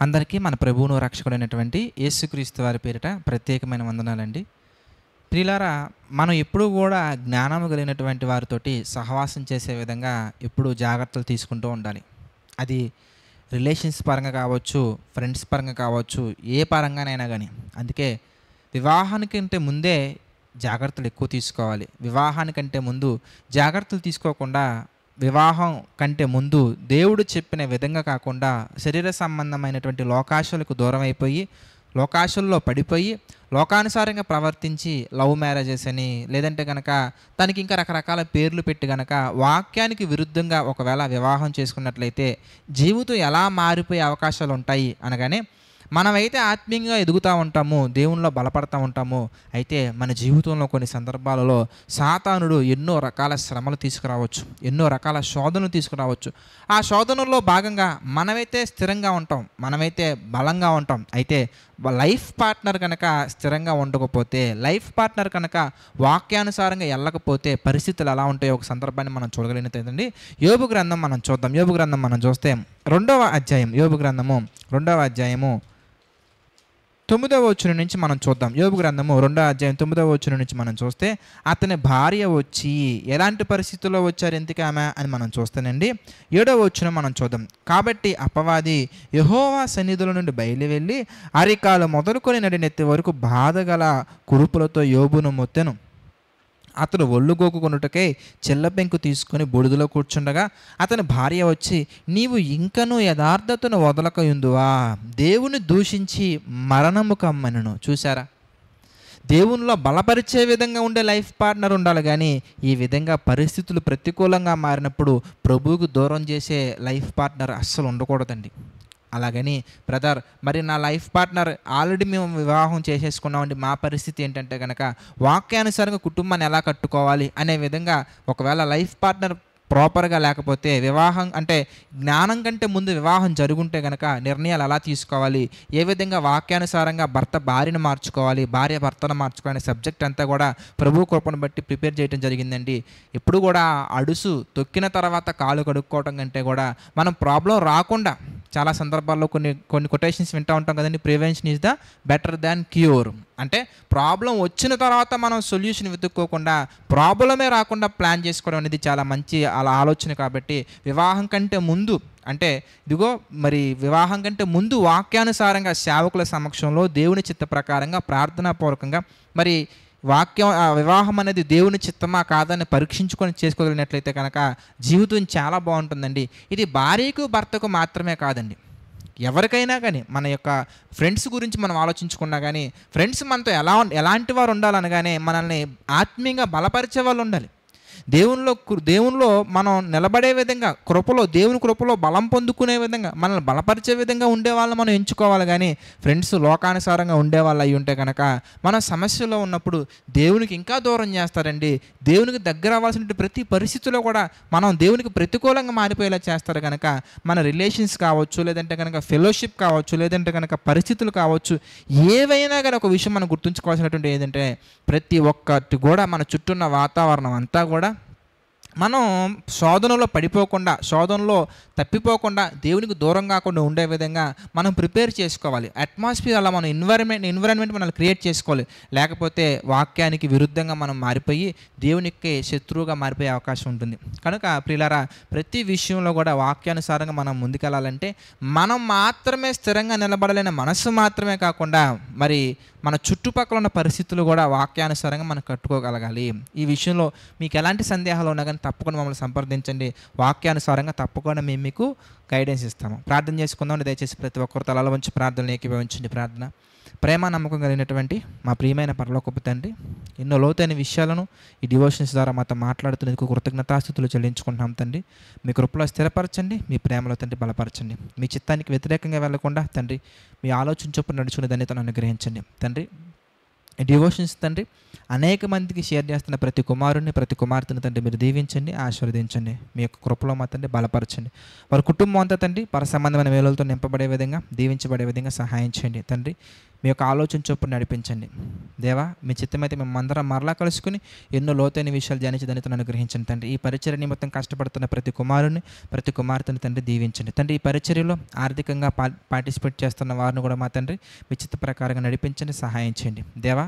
అందరికీ మన ప్రభువును రక్షకుడైనటువంటి యేసుక్రీస్తు వారి పేరిట ప్రత్యేకమైన వందనాలండి. ప్రియులారా, మనం ఎప్పుడూ కూడా జ్ఞానము కలిగినటువంటి వారితోటి సహవాసం చేసే విధంగా ఎప్పుడూ జాగ్రత్తలు తీసుకుంటూ ఉండాలి. అది రిలేషన్స్ పరంగా కావచ్చు, ఫ్రెండ్స్ పరంగా కావచ్చు, ఏ పరంగానైనా కానీ. అందుకే వివాహానికంటే ముందే జాగ్రత్తలు ఎక్కువ తీసుకోవాలి. వివాహానికంటే ముందు జాగ్రత్తలు తీసుకోకుండా, వివాహం కంటే ముందు దేవుడు చెప్పిన విధంగా కాకుండా శరీర సంబంధమైనటువంటి లోకాశలకు దూరం అయిపోయి, లోకాశల్లో పడిపోయి, లోకానుసారంగా ప్రవర్తించి లవ్ మ్యారేజెస్ అని, లేదంటే కనుక దానికి ఇంకా రకరకాల పేర్లు పెట్టి కనుక వాక్యానికి విరుద్ధంగా ఒకవేళ వివాహం చేసుకున్నట్లయితే జీవితం ఎలా మారిపోయే అవకాశాలు ఉంటాయి అనగానే, మనమైతే ఆత్మీయంగా ఎదుగుతూ ఉంటాము, దేవునిలో బలపడతా ఉంటాము. అయితే మన జీవితంలో కొన్ని సందర్భాలలో సాతానుడు ఎన్నో రకాల శ్రమలు తీసుకురావచ్చు, ఎన్నో రకాల శోధనలు తీసుకురావచ్చు. ఆ శోధనల్లో భాగంగా మనమైతే స్థిరంగా ఉంటాం, మనమైతే బలంగా ఉంటాం. అయితే లైఫ్ పార్ట్నర్ కనుక స్థిరంగా ఉండకపోతే, లైఫ్ పార్ట్నర్ కనుక వాక్యానుసారంగా వెళ్ళకపోతే పరిస్థితులు ఎలా ఉంటాయో ఒక సందర్భాన్ని మనం చూడగలిగినట్లయితే యోబు గ్రంథం మనం చూద్దాం. యోబు గ్రంథం మనం చూస్తే 2వ అధ్యాయం, యోబు గ్రంథము 2వ అధ్యాయము 9వ వచనం నుంచి మనం చూద్దాం. యోబు గ్రంథము 2వ అధ్యాయం 9వ వచనం నుంచి మనం చూస్తే, అతని భార్య వచ్చి ఎలాంటి పరిస్థితుల్లో వచ్చారు ఎందుకు ఆమె అని మనం చూస్తానండి. 7వ వచనం మనం చూద్దాం. కాబట్టి అపవాది యెహోవా సన్నిధుల నుండి బయలు వెళ్ళి అరికాలు మొదలుకొని నడినెత్తి వరకు బాధగల కురుపులతో యోబును మొత్తెను. అతడు ఒళ్ళు గోకుకొనుటకై చెల్లపెంకు తీసుకొని బొడుదులో కూర్చుండగా అతని భార్య వచ్చి, నీవు ఇంకనూ యథార్థతను వదలకయుందువా, దేవుని దూషించి మరణము కమ్మనెను. చూసారా, దేవునిలో బలపరిచే విధంగా ఉండే లైఫ్ పార్ట్నర్ ఉండాలి, కానీ ఈ విధంగా పరిస్థితులు ప్రతికూలంగా మారినప్పుడు ప్రభువుకు దూరం చేసే లైఫ్ పార్ట్నర్ అస్సలు ఉండకూడదండి. అలాగని బ్రదర్, మరి నా లైఫ్ పార్ట్నర్ ఆల్రెడీ మేము వివాహం చేసేసుకున్నామండి, మా పరిస్థితి ఏంటంటే కనుక వాక్యానుసారంగా కుటుంబాన్ని ఎలా కట్టుకోవాలి అనే విధంగా ఒకవేళ లైఫ్ పార్ట్నర్ ప్రాపర్గా లేకపోతే, వివాహం అంటే జ్ఞానం కంటే ముందు వివాహం జరుగుంటే కనుక నిర్ణయాలు ఎలా తీసుకోవాలి, ఏ విధంగా వాక్యానుసారంగా భర్త భార్యను మార్చుకోవాలి, భార్య భర్తను మార్చుకోవాలనే సబ్జెక్ట్ అంతా కూడా ప్రభు కృపను బట్టి ప్రిపేర్ చేయడం జరిగిందండి. ఎప్పుడు కూడా అడుసు తొక్కిన తర్వాత కాలు కడుక్కోవటం కంటే కూడా మనం ప్రాబ్లం రాకుండా, చాలా సందర్భాల్లో కొన్ని కొటేషన్స్ వింటూ ఉంటాం కదండి, prevention is the better than cure. అంటే ప్రాబ్లం వచ్చిన తర్వాత మనం సొల్యూషన్ వెతుక్కోకుండా ప్రాబ్లమే రాకుండా ప్లాన్ చేసుకోవడం అనేది చాలా మంచి అలా ఆలోచన. కాబట్టి వివాహం కంటే ముందు, అంటే ఇదిగో మరి వివాహం కంటే ముందు వాక్యానుసారంగా సేవకుల సమక్షంలో దేవుని చిత్త ప్రకారంగా ప్రార్థనాపూర్వకంగా మరి వాక్యం వివాహం అనేది దేవుని చిత్తమా కాదని పరీక్షించుకొని చేసుకోగలిగినట్లయితే కనుక జీవితం చాలా బాగుంటుందండి. ఇది భార్యకు భర్తకు మాత్రమే కాదండి, ఎవరికైనా కానీ. మన యొక్క ఫ్రెండ్స్ గురించి మనం ఆలోచించుకున్నా కానీ, ఫ్రెండ్స్ మనతో ఎలాంటి వారు ఉండాలనగానే మనల్ని ఆత్మీయంగా బలపరిచే వాళ్ళు ఉండాలి. దేవునిలో మనం నిలబడే విధంగా, దేవుని కృపలో బలం పొందుకునే విధంగా, మనల్ని బలపరిచే విధంగా ఉండేవాళ్ళని మనం ఎంచుకోవాలి. కానీ ఫ్రెండ్స్ లోకానుసారంగా ఉండేవాళ్ళు అయి ఉంటే కనుక మన సమస్యలో ఉన్నప్పుడు దేవునికి ఇంకా దూరం చేస్తారండి. దేవునికి దగ్గర అవ్వాల్సిన ప్రతి పరిస్థితిలో కూడా మనం దేవునికి ప్రతికూలంగా మారిపోయేలా చేస్తారు. కనుక మన రిలేషన్స్ కావచ్చు, లేదంటే కనుక ఫెలోషిప్ కావచ్చు, లేదంటే కనుక పరిస్థితులు కావచ్చు, ఏవైనా కానీ ఒక విషయం మనం గుర్తుంచుకోవాల్సినటువంటి ఏంటంటే, ప్రతి ఒక్కటి కూడా మన చుట్టూ ఉన్న వాతావరణం అంతా కూడా మనం శోధనలో పడిపోకుండా, శోధనలో తప్పిపోకుండా, దేవునికి దూరం కాకుండా ఉండే విధంగా మనం ప్రిపేర్ చేసుకోవాలి. అట్మాస్ఫియర్ అలా మనం ఎన్విరాన్మెంట్ మనం క్రియేట్ చేసుకోవాలి. లేకపోతే వాక్యానికి విరుద్ధంగా మనం మారిపోయి దేవునికి శత్రువుగా మారిపోయే అవకాశం ఉంటుంది. కనుక ప్రియులారా, ప్రతి విషయంలో కూడా వాక్యానుసారంగా మనం ముందుకెళ్ళాలంటే మనం మాత్రమే స్థిరంగా నిలబడలేని మనసు మాత్రమే కాకుండా, మరి మన చుట్టుపక్కల ఉన్న పరిస్థితులు కూడా వాక్యానుసారంగా మనం కట్టుకోగలగాలి. ఈ విషయంలో మీకు ఎలాంటి సందేహాలు ఉన్నా కానీ తప్పకుండా మమ్మల్ని సంప్రదించండి. వాక్యానుసారంగా తప్పకుండా మేము మీకు గైడెన్స్ ఇస్తాము. ప్రార్థన చేసుకుందాం. దయచేసి ప్రతి ఒక్కరు తలలో వంచి ప్రార్థనలు ఏకీభవించండి. ప్రార్థన. ప్రేమ నమ్మకం కలిగినటువంటి మా ప్రియమైన పరలోకపు తండ్రి, ఎన్నో లోతైన విషయాలను ఈ డివోషన్స్ ద్వారా మాతో మాట్లాడుతున్నందుకు కృతజ్ఞతాస్తుతులు చెల్లించుకుంటున్నాం తండ్రి. మీ కృపలో స్థిరపరచండి, మీ ప్రేమలో తండ్రి బలపరచండి. మీ చిత్తానికి వ్యతిరేకంగా వెళ్లకుండా తండ్రి, మీ ఆలోచన చొప్పున నడుచుకునే ధన్యతను అనుగ్రహించండి తండ్రి. డివోషన్స్ తండ్రి అనేక మందికి షేర్ చేస్తున్న ప్రతి కుమారుని ప్రతి కుమార్తెను తండ్రి మీరు దీవించండి, ఆశీర్వదించండి. మీ యొక్క కృపలో మా తండ్రి బలపరచండి. వారి కుటుంబం అంతా తండ్రి పర సంబంధమైన వేలులతో నింపబడే విధంగా, దీవించబడే విధంగా సహాయం చేయండి తండ్రి. మీ యొక్క ఆలోచన చొప్పున నడిపించండి దేవా. మీ చిత్తమైతే మేము అందరం మరలా కలుసుకుని ఎన్నో లోతైన విషయాలు ధ్యానించి దానితో అనుగ్రహించండి తండ్రి. ఈ పరిచర్య నిమిత్తం కష్టపడుతున్న ప్రతి కుమారుని ప్రతి కుమార్తెను తండ్రి దీవించండి తండ్రి. ఈ పరిచర్యలో ఆర్థికంగా పార్టిసిపేట్ చేస్తున్న వారిని కూడా మా తండ్రి మీ చిత్త ప్రకారంగా నడిపించండి, సహాయం చేయండి దేవా.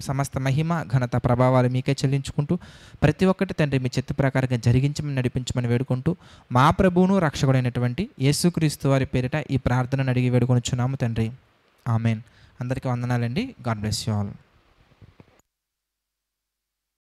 సమస్త మహిమ ఘనత ప్రభావాలు మీకే చెల్లించుకుంటూ ప్రతి ఒక్కటి తండ్రి మీ చిత్త ప్రకారంగా జరిగించమని నడిపించమని వేడుకుంటూ మా ప్రభువును రక్షకుడైనటువంటి యేసుక్రీస్తు వారి పేరిట ఈ ప్రార్థనను అడిగి వేడుకొనుచున్నాము తండ్రి. ఆమెన్. అందరికీ వందనాలండి. God bless you all.